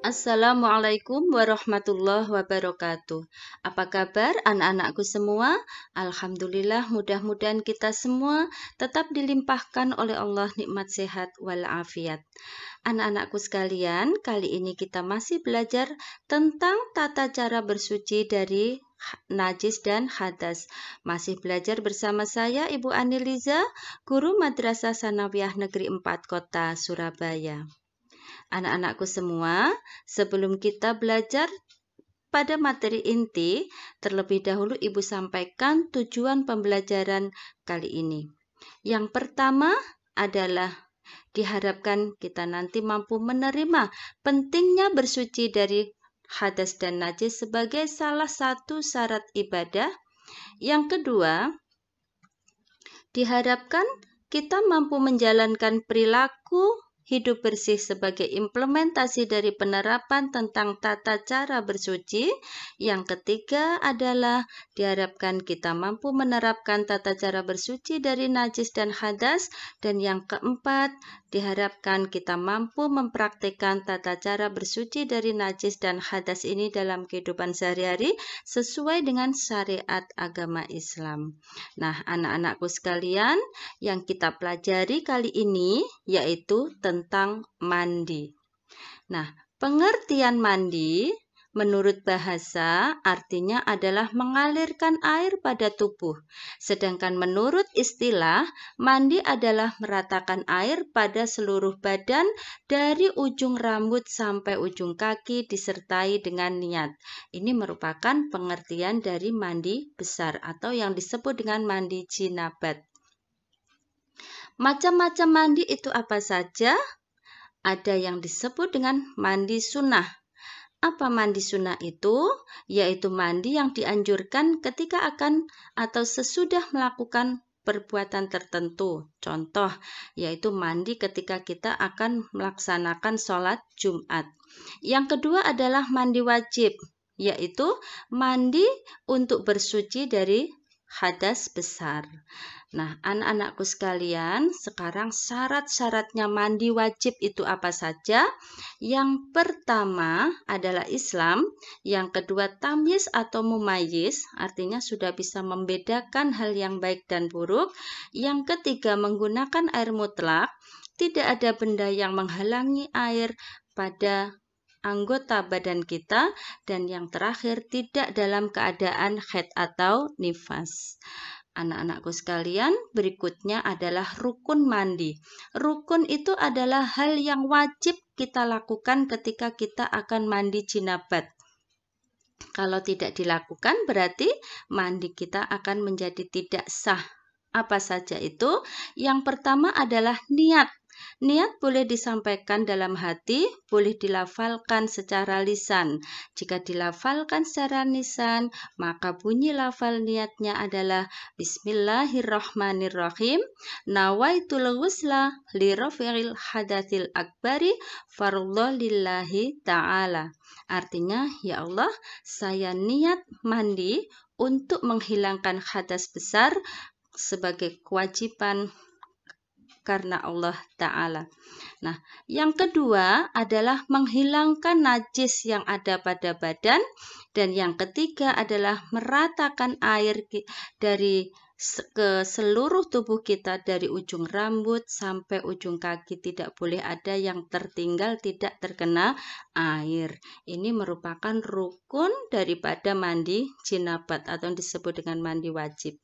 Assalamualaikum warahmatullahi wabarakatuh. Apa kabar anak-anakku semua? Alhamdulillah, mudah-mudahan kita semua tetap dilimpahkan oleh Allah nikmat sehat walafiat. Anak-anakku sekalian, kali ini kita masih belajar tentang tata cara bersuci dari najis dan hadas. Masih belajar bersama saya Ibu Aniliza, guru Madrasah Sanawiyah Negeri 4 Kota Surabaya. Anak-anakku semua, sebelum kita belajar pada materi inti, terlebih dahulu Ibu sampaikan tujuan pembelajaran kali ini. Yang pertama adalah diharapkan kita nanti mampu menerima pentingnya bersuci dari hadas dan najis sebagai salah satu syarat ibadah. Yang kedua, diharapkan kita mampu menjalankan perilaku hidup bersih sebagai implementasi dari penerapan tentang tata cara bersuci. Yang ketiga adalah diharapkan kita mampu menerapkan tata cara bersuci dari najis dan hadas. Dan yang keempat, diharapkan kita mampu mempraktikkan tata cara bersuci dari najis dan hadas ini dalam kehidupan sehari-hari sesuai dengan syariat agama Islam. Nah, anak-anakku sekalian, yang kita pelajari kali ini yaitu tentang mandi. Nah, pengertian mandi menurut bahasa artinya adalah mengalirkan air pada tubuh. Sedangkan menurut istilah, mandi adalah meratakan air pada seluruh badan dari ujung rambut sampai ujung kaki disertai dengan niat. Ini merupakan pengertian dari mandi besar atau yang disebut dengan mandi jinabat. Macam-macam mandi itu apa saja? Ada yang disebut dengan mandi sunnah. Apa mandi sunnah itu? Yaitu mandi yang dianjurkan ketika akan atau sesudah melakukan perbuatan tertentu. Contoh, yaitu mandi ketika kita akan melaksanakan sholat Jumat. Yang kedua adalah mandi wajib, yaitu mandi untuk bersuci dari hadas besar. Nah, anak-anakku sekalian, sekarang syarat-syaratnya mandi wajib itu apa saja? Yang pertama adalah Islam, yang kedua tamyiz atau mumayyiz, artinya sudah bisa membedakan hal yang baik dan buruk. Yang ketiga menggunakan air mutlak, tidak ada benda yang menghalangi air pada anggota badan kita, dan yang terakhir tidak dalam keadaan haid atau nifas. Anak-anakku sekalian, berikutnya adalah rukun mandi. Rukun itu adalah hal yang wajib kita lakukan ketika kita akan mandi jinabat. Kalau tidak dilakukan, berarti mandi kita akan menjadi tidak sah. Apa saja itu? Yang pertama adalah niat. Niat boleh disampaikan dalam hati, boleh dilafalkan secara lisan. Jika dilafalkan secara lisan, maka bunyi lafal niatnya adalah Bismillahirrahmanirrahim. Nawaitul ghusla li rafi'il hadatsil akbari farullah lillahi ta'ala. Artinya, ya Allah, saya niat mandi untuk menghilangkan hadas besar sebagai kewajiban karena Allah Ta'ala. Nah, yang kedua adalah menghilangkan najis yang ada pada badan. Dan yang ketiga adalah meratakan air dari ke seluruh tubuh kita dari ujung rambut sampai ujung kaki. Tidak boleh ada yang tertinggal, tidak terkena air. Ini merupakan rukun daripada mandi jinabat atau disebut dengan mandi wajib.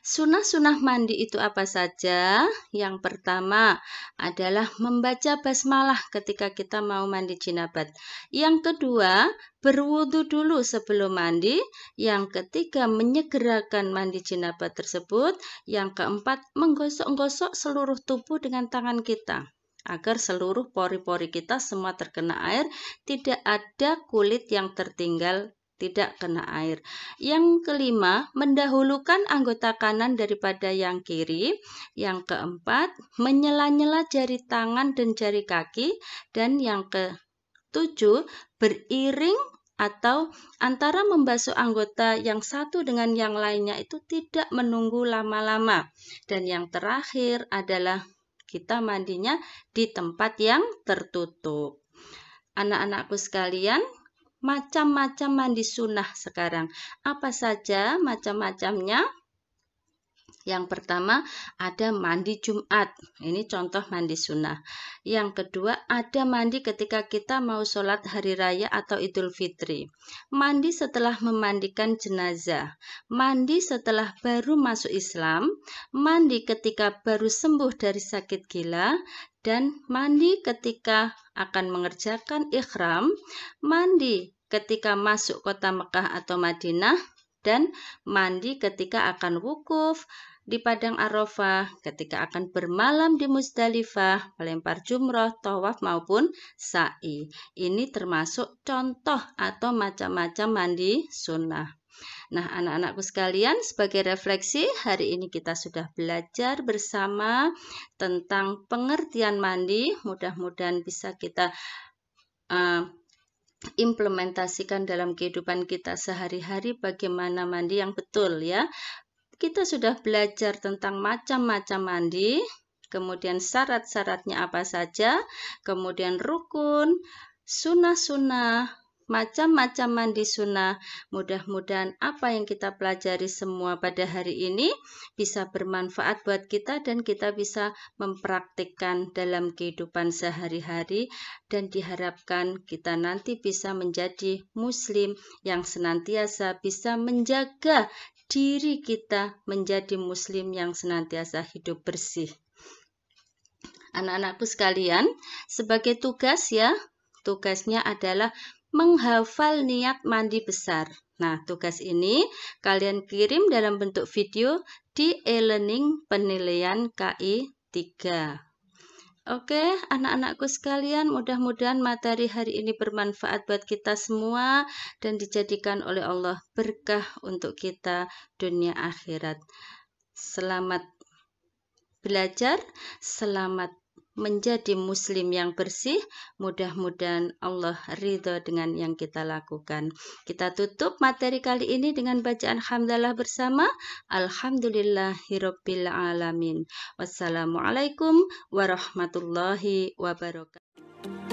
Sunnah-sunnah mandi itu apa saja? Yang pertama adalah membaca basmalah ketika kita mau mandi jinabat. Yang kedua, berwudu dulu sebelum mandi. Yang ketiga, menyegerakan mandi jinabat tersebut. Yang keempat, menggosok-gosok seluruh tubuh dengan tangan kita agar seluruh pori-pori kita semua terkena air, tidak ada kulit yang tertinggal, tidak kena air. Yang kelima, mendahulukan anggota kanan daripada yang kiri. Yang keempat, menyela-nyela jari tangan dan jari kaki. Dan yang ketujuh, beriring atau antara membasuh anggota yang satu dengan yang lainnya itu tidak menunggu lama-lama. Dan yang terakhir adalah kita mandinya di tempat yang tertutup. anak-anakku sekalian, macam-macam mandi sunnah sekarang. Apa saja macam-macamnya? Yang pertama ada mandi Jumat, ini contoh mandi sunnah. Yang kedua ada mandi ketika kita mau sholat hari raya atau idul fitri. Mandi setelah memandikan jenazah, mandi setelah baru masuk Islam, mandi ketika baru sembuh dari sakit gila, dan mandi ketika akan mengerjakan ikhram, mandi ketika masuk kota Mekah atau Madinah, dan mandi ketika akan wukuf di Padang Arafah, ketika akan bermalam di Musdalifah, melempar jumroh, tawaf maupun sa'i. Ini termasuk contoh atau macam-macam mandi sunnah. Nah, anak-anakku sekalian, sebagai refleksi, hari ini kita sudah belajar bersama tentang pengertian mandi. Mudah-mudahan bisa kita implementasikan dalam kehidupan kita sehari-hari bagaimana mandi yang betul ya. Kita sudah belajar tentang macam-macam mandi, kemudian syarat-syaratnya apa saja, kemudian rukun, sunnah-sunnah, macam-macam mandi sunnah. Mudah-mudahan apa yang kita pelajari semua pada hari ini bisa bermanfaat buat kita dan kita bisa mempraktikkan dalam kehidupan sehari-hari, dan diharapkan kita nanti bisa menjadi muslim yang senantiasa bisa menjaga diri kita menjadi muslim yang senantiasa hidup bersih. Anak-anakku sekalian, sebagai tugas ya, tugasnya adalah menghafal niat mandi besar. Nah, tugas ini kalian kirim dalam bentuk video di e-learning penilaian KI 3. Oke, anak-anakku sekalian, mudah-mudahan materi hari ini bermanfaat buat kita semua dan dijadikan oleh Allah berkah untuk kita dunia akhirat. Selamat belajar, selamat menjadi muslim yang bersih. Mudah-mudahan Allah ridho dengan yang kita lakukan. Kita tutup materi kali ini dengan bacaan hamdalah bersama. Alhamdulillahirabbil alamin. Wassalamualaikum warahmatullahi wabarakatuh.